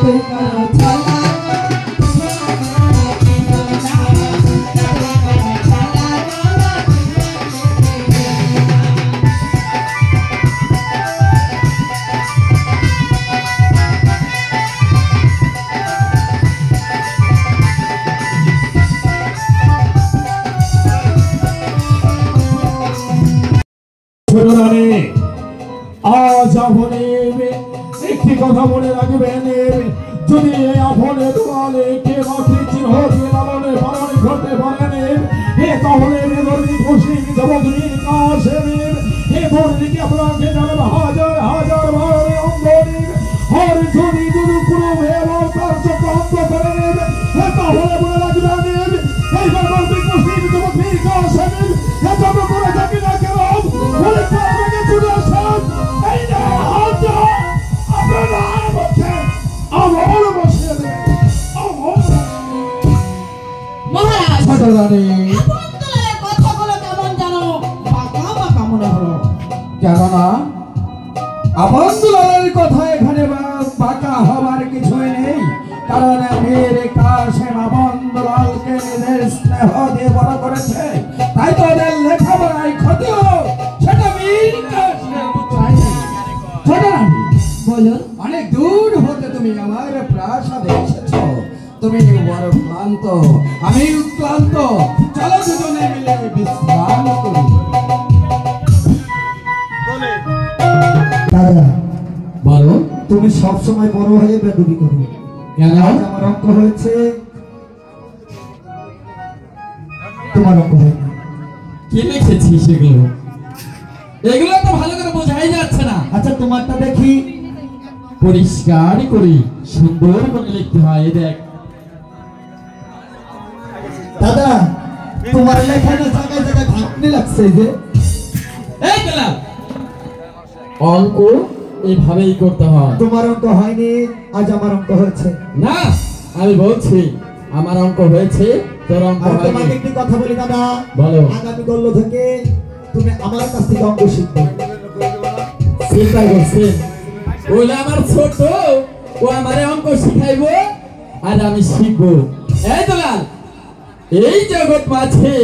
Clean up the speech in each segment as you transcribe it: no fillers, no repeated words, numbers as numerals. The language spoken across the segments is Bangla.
आज একটি কথা মনে রাখবেন, যদি আপনি দুয়ালে কে বাকি চিহ্ন দিয়ে লালনে পালনে করতে পারেন, তাহলে বেদরদি খুশি জবদীর কাশেমের ধর্মীকে আপনাকে জানাব হাজার হাজার বার অঙ্গনীর। আর যদি কোনো মেয়ের তার চক্রান্ত করে নেন, তাহলে মনে রাখবেন এই বেদরদি খুশি জবদীর কাশেমের যত করে থাকি না কেন পরীক্ষার আগে চলে আসেন। এই যে হাজার আপনারা বলছে আমার বসে মহারাজ আপন দলের কথাগুলো কেমন জানো বাঁকা বাঁকা মনে হলো। কেন না? আপন দলের কথা এখানে বাঁকা হবার কিছুই নেই, কারণ মেয়ের কাশেম আপন দলকে নিজের স্নেহ দিয়ে বড় করেছে, তাই তো ওদের লেখাপড়ায় ক্ষতি হোক সেটা বলুন। অনেক দূর হতে তুমি আমার প্রাসাদে এসেছ, তুমি বড় ক্লান্ত, আমি ক্লান্ত, চলো দুজনে মিলে বিশ্রাম করি। দাদা বলো, তুমি সবসময় বড় হয়ে বেদবি করো কেন? আমার অঙ্ক হয়েছে, তোমার অঙ্ক হয় না। কি লিখেছিস সেগুলো? এগুলো তো ভালো করে বোঝাই যাচ্ছে না। আচ্ছা তোমারটা দেখি। পরিষ্কার করি সুন্দর করে লিখতে হয়। দেখ দাদা, তোমার লেখাটা জায়গায় জায়গায় ঘাটতি লাগছে যে। এই গেলাম, অঙ্ক এইভাবেই করতে হয়। তোমার অঙ্ক হয়নি, আজ আমার অঙ্ক হয়েছে। না, আমি বলছি আমার অঙ্ক হয়েছে, তোর অঙ্ক আর হয়নি। তোমাকে একটি কথা বলি দাদা, বলো। আগামী গল্প থেকে তুমি আমার কাছ থেকে অঙ্ক শিখবে। চিন্তা করছে ওইটা আমার ছোট, ও আমারে অঙ্ক শিখাইবো আর আমি শিখবো। এই দলাল, এই জগৎ মাঝে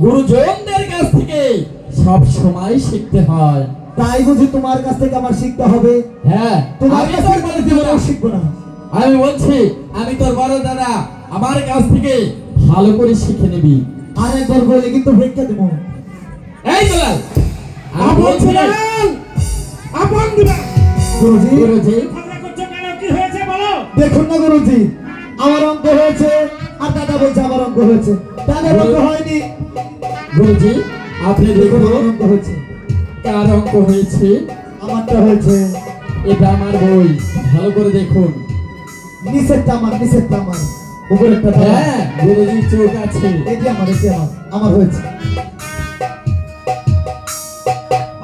গুরুজনদের কাছ থেকে সব সময় শিখতে হয়। তাই বুঝি তোমার কাছ থেকে আমার শিখতে হবে? হ্যাঁ, তোমার আমি কাছ তোর থেকে বড় জীবনেও দাদা। শিখবো না। আমি বলছি আমি তোর বড় দাদা, আমার কাছ থেকে ভালো করে শিখে নিবি। আরেকবার বলে কিন্তু ভিক্ষা দেবো। এই দলাল, আমি বলছি গুরুজি, গুরুজি, দেখুন না গুরুজি, আমার অঙ্ক হয়েছে আর দাদা বলছে আমার অঙ্ক হয়েছে। দাদার অঙ্ক হয়নি। গুরুজি আপনি দেখুন দেখুন আমার অঙ্ক হয়েছে। কার অঙ্ক হয়েছে। আমারটা হয়েছে। এটা আমার বই, ভালো করে দেখুন। নিচেরটা আমার, নিচেরটা আমার, উপরেরটা দাদা। হ্যাঁ, গুরুজির চোখ আছে। এটি আমার, এটি আমার, আমার হয়েছে।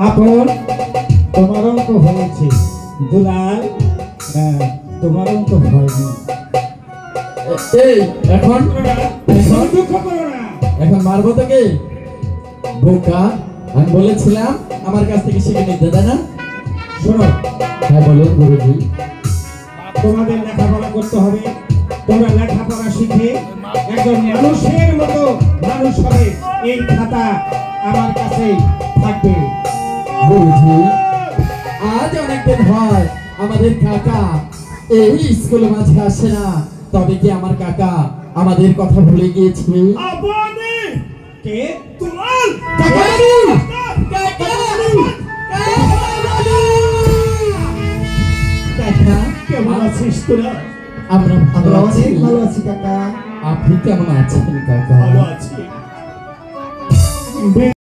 আপন তোমার অঙ্ক হয়েছে, দুলাল তোমার অঙ্ক হয়নি। এই এখন এখন দুঃখ করো না। এখন মারবো তোকে বোকা। আমি বলেছিলাম আমার কাছ থেকে শিখে নিতে, তাই না? শোনো, হ্যাঁ বলুন গুরুজি। তোমাদের লেখাপড়া করতে হবে। তোমরা লেখাপড়া শিখে একজন মানুষের মতো মানুষ হবে। এই খাতা আমার কাছে থাকবে। গুরুজি আজ অনেকদিন হয় আমাদের কাকা এই স্কুল মাঝে আসে না, তবে কি আমার কাকা আমাদের কথা ভুলে গিয়েছে? আপনি কে? দুলাল কাকা কাকা কেমন আছিস তোরা? আমরা ভালো আমরা আছি। অনেক ভালো আছি কাকা। আপনি কেমন আছেন কাকা? ভালো আছি।